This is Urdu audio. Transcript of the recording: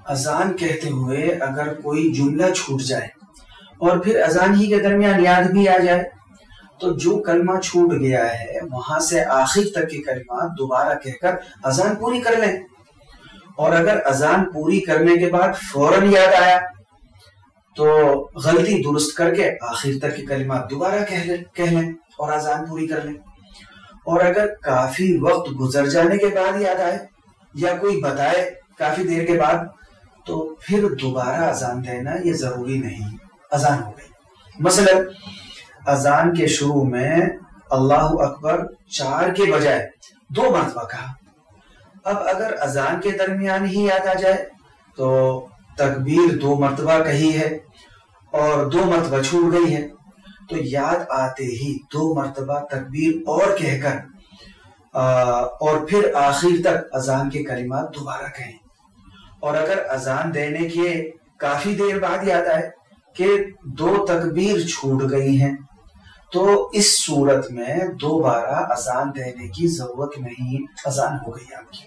اذان کہتے ہوئے اگر کوئی جملہ چھوٹ جائے اور پھر اذان ہی کے درمیان یاد بھی آ جائے تو جو کلمہ چھوٹ گیا ہے وہاں سے آخر تک کے کلمات دوبارہ کہہ کر اذان پوری کر لیں، اور اگر اذان پوری کرنے کے بعد فوراً یاد آیا تو غلطی درست کر کے آخر تک کے کلمات دوبارہ کہہ لیں اور اذان پوری کر لیں، اور اگر کافی وقت گزر جانے کے بعد یاد آئے یا کوئی بتائے کافی دیر کے بعد تو پھر دوبارہ اذان دینا یہ ضروری نہیں، اذان ہو گئی۔ مثلا اذان کے شروع میں اللہ اکبر 4 کے بجائے 2 مرتبہ کہا، اب اگر اذان کے درمیان ہی یاد آ جائے تو تکبیر 2 مرتبہ کہی ہے اور 2 مرتبہ چھوٹ گئی ہے تو یاد آتے ہی 2 مرتبہ تکبیر اور کہہ کر اور پھر آخر تک اذان کے کلمات دوبارہ کہیں، اور اگر اذان دینے کے کافی دیر بعد یاد آئے کہ 2 تکبیر چھوٹ گئی ہیں تو اس صورت میں دوبارہ اذان دینے کی ضرورت نہیں، اذان ہو گئی آپ کی۔